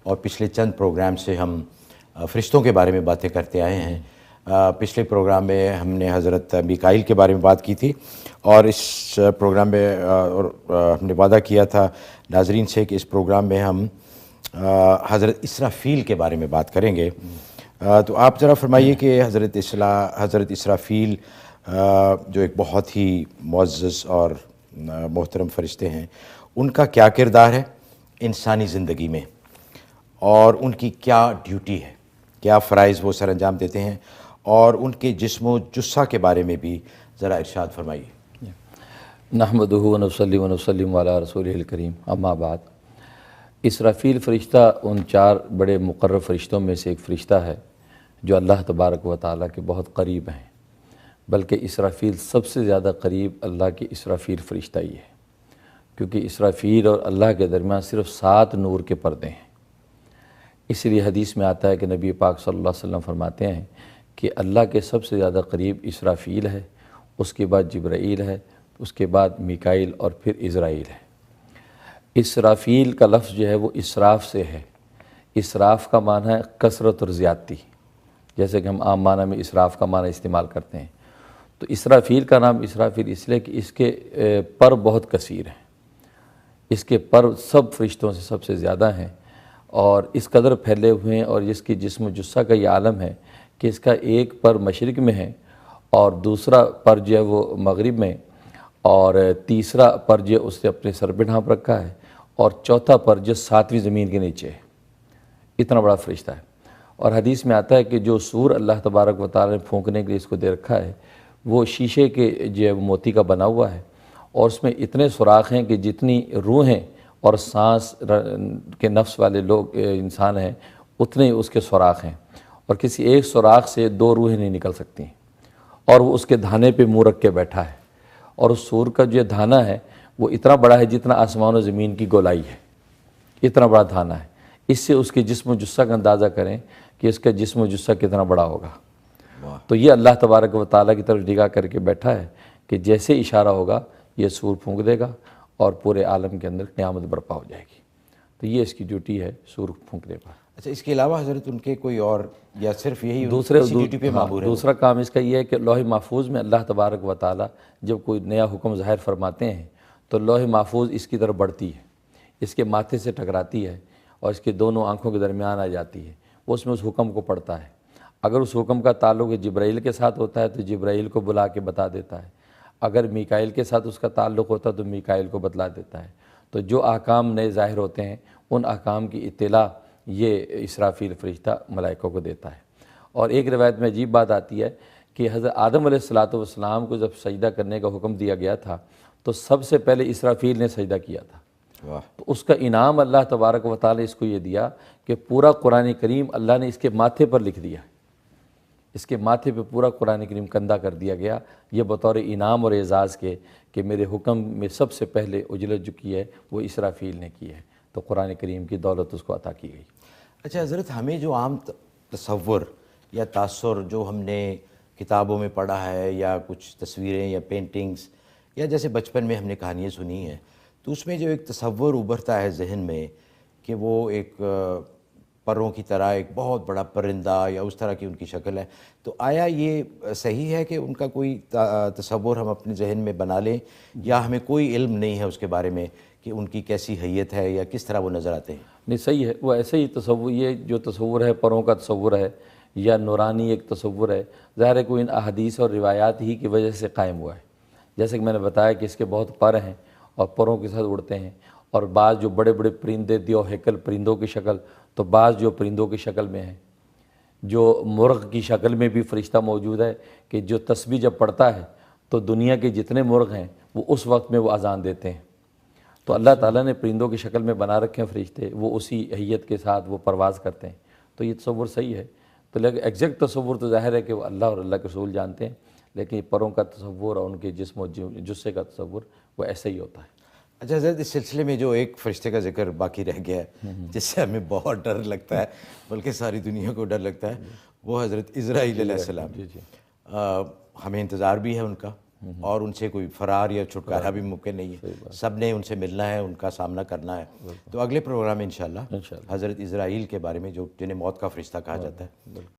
اور پچھلے چند پروگرام سے ہم فرشتوں کے بارے میں باتیں کرتے آئے ہیں۔ پچھلے پروگرام میں ہم نے حضرت میکائیل کے بارے میں بات کی تھی، اور اس پروگرام میں ہم نے وعدہ کیا تھا ناظرین سے کہ اس پروگرام میں ہم حضرت اسرافیل کے بارے میں بات کریں گے۔ تو آپ ذرا فرمائیے کہ حضرت اسرافیل جو ایک بہت ہی معزز اور محترم فرشتے ہیں، ان کا کیا کردار ہے انسانی زندگی میں، اور ان کی کیا ڈیوٹی ہے، کیا فرائض وہ سر انجام دیتے ہیں، اور ان کے جسم و جثہ کے بارے میں بھی ذرا ارشاد فرمائیے۔ نحمدہ و نصلی و نسلم علی رسولہ الکریم، اما بعد۔ اسرافیل فرشتہ ان 4 بڑے مقرر فرشتوں میں سے ایک فرشتہ ہے جو اللہ تبارک و تعالیٰ کے بہت قریب ہیں، بلکہ اسرافیل سب سے زیادہ قریب اللہ کے اسرافیل فرشتہ ہی ہے، کیونکہ اسرافیل اور اللہ کے درمیان صرف 7 نور کے پردے ہیں۔ اس لیے حدیث میں آتا ہے کہ نبی پاک صلی اللہ علیہ وسلم فرماتے ہیں کہ اللہ کے سب سے زیادہ قریب اسرافیل ہے، اس کے بعد جبرائیل ہے، اس کے بعد میکائیل، اور پھر عزرائیل ہے۔ اسرافیل کا لفظ جو ہے وہ اسراف سے ہے۔ اسراف کا معنی ہے کثرت اور زیادتی، جیسے کہ ہم عام معنی میں اسراف کا معنی استعمال کرتے ہیں۔ تو اسرافیل کا نام اسرافیل اس لیے کہ اس کے پر بہت کثیر ہیں، اس کے پر سب فرشتوں سے سب سے زیادہ ہیں، اور اس قدر پھیلے ہوئے ہیں، اور اس کی جسم و جثہ کا یہ عالم ہے کہ اس کا ایک پر مشرق میں ہے، اور دوسرا پر جو ہے وہ مغرب میں، اور تیسرا پر جو اس نے اپنے سر پہ ڈھانپ رکھا ہے، اور چوتھا پر جو 7ویں زمین کے نیچے ہے۔ اتنا بڑا فرشتہ ہے۔ اور حدیث میں آتا ہے کہ جو سور اللہ تبارک و تعالیٰ نے پھونکنے کے لیے اس کو دے رکھا ہے، وہ شیشے کے جو ہے وہ موتی کا بنا ہوا ہے، اور اس میں اتنے سوراخ ہیں کہ جتنی روحیں اور سانس کے نفس والے لوگ انسان ہیں اتنے اس کے سوراخ ہیں، اور کسی ایک سوراخ سے 2 روحیں نہیں نکل سکتی، اور وہ اس کے دھانے پہ منہ رکھ کے بیٹھا ہے، اور اس سور کا جو دھانا ہے وہ اتنا بڑا ہے جتنا آسمان و زمین کی گولائی ہے، اتنا بڑا دھانا ہے۔ اس سے اس کے جسم و جثہ کا اندازہ کریں کہ اس کا جسم و جثہ کتنا بڑا ہوگا۔ تو یہ اللہ تبارک و تعالیٰ کی طرف نگاہ کر کے بیٹھا ہے کہ جیسے اشارہ ہوگا یہ سور پھونک دے گا، اور پورے عالم کے اندر قیامت برپا ہو جائے گی۔ تو یہ اس کی ڈیوٹی ہے سور پھونکنے پر۔ اچھا، اس کے علاوہ حضرت ان کے کوئی اور، یا صرف یہی دوسرے ڈیوٹی پہ معمور ہے؟ دوسرا کام اس کا یہ ہے کہ لوح محفوظ میں اللہ تبارک و تعالیٰ جب کوئی نیا حکم ظاہر فرماتے ہیں تو لوح محفوظ اس کی طرف بڑھتی ہے، اس کے ماتھے سے ٹکراتی ہے، اور اس کے دونوں آنکھوں کے درمیان آ جاتی ہے۔ وہ اس میں اس حکم کو پڑھتا ہے۔ اگر اس حکم کا تعلق جبرائیل کے ساتھ ہوتا ہے تو جبرائیل کو بلا کے بتا دیتا ہے، اگر میکائیل کے ساتھ اس کا تعلق ہوتا ہے تو میکائیل کو بتلا دیتا ہے۔ تو جو احکام نئے ظاہر ہوتے ہیں ان احکام کی اطلاع یہ اسرافیل فرشتہ ملائکہ کو دیتا ہے۔ اور ایک روایت میں عجیب بات آتی ہے کہ حضرت آدم علیہ السلام کو جب سجدہ کرنے کا حکم دیا گیا تھا تو سب سے پہلے اسرافیل نے سجدہ کیا تھا۔ تو اس کا انعام اللہ تبارک و تعالی اس کو یہ دیا کہ پورا قرآن کریم اللہ نے اس کے ماتھے پر لکھ دیا، اس کے ماتھے پہ پورا قرآن کریم کندہ کر دیا گیا، یہ بطور انعام اور اعزاز کے کہ میرے حکم میں سب سے پہلے اجلت جو کی ہے وہ اسرافیل نے کی ہے، تو قرآن کریم کی دولت اس کو عطا کی گئی۔ اچھا حضرت، ہمیں جو عام تصور یا تاثر جو ہم نے کتابوں میں پڑھا ہے، یا کچھ تصویریں یا پینٹنگز، یا جیسے بچپن میں ہم نے کہانیاں سنی ہیں، تو اس میں جو ایک تصور ابھرتا ہے ذہن میں کہ وہ ایک پروں کی طرح ایک بہت بڑا پرندہ یا اس طرح کی ان کی شکل ہے، تو آیا یہ صحیح ہے کہ ان کا کوئی تصور ہم اپنے ذہن میں بنا لیں، یا ہمیں کوئی علم نہیں ہے اس کے بارے میں کہ ان کی کیسی حیت ہے یا کس طرح وہ نظر آتے ہیں؟ نہیں، صحیح ہے، وہ ایسے ہی تصور، یہ جو تصور ہے پروں کا تصور ہے یا نورانی ایک تصور ہے، ظاہر ہے کوئی ان احادیث اور روایات ہی کی وجہ سے قائم ہوا ہے۔ جیسے کہ میں نے بتایا کہ اس کے بہت پر ہیں اور پروں کے ساتھ اڑتے ہیں، اور بعض جو بڑے بڑے پرندے دیو ہیکل پرندوں کی شکل، تو بعض جو پرندوں کی شکل میں ہیں، جو مرغ کی شکل میں بھی فرشتہ موجود ہے کہ جو تسبیح جب پڑھتا ہے تو دنیا کے جتنے مرغ ہیں وہ اس وقت میں وہ اذان دیتے ہیں۔ تو اللہ تعالیٰ نے پرندوں کی شکل میں بنا رکھے ہیں فرشتے، وہ اسی حیت کے ساتھ وہ پرواز کرتے ہیں، تو یہ تصور صحیح ہے۔ تو لیکن ایگزیکٹ تصور تو ظاہر ہے کہ وہ اللہ اور اللہ کے رسول جانتے ہیں، لیکن پروں کا تصور اور ان کے جسم و جثے کا تصور وہ ایسا ہی ہوتا ہے۔ اچھا حضرت، اس سلسلے میں جو ایک فرشتے کا ذکر باقی رہ گیا ہے جس سے ہمیں بہت ڈر لگتا ہے، بلکہ ساری دنیا کو ڈر لگتا ہے، وہ حضرت عزرائیل علیہ السلام۔ ہمیں انتظار بھی ہے ان کا، اور ان سے کوئی فرار یا چھٹکارا بھی ممکن نہیں ہے، سب نے ان سے ملنا ہے، ان کا سامنا کرنا ہے۔ تو اگلے پروگرام میں انشاءاللہ حضرت اسرائیل کے بارے میں، جو جنہیں موت کا فرشتہ کہا جاتا ہے،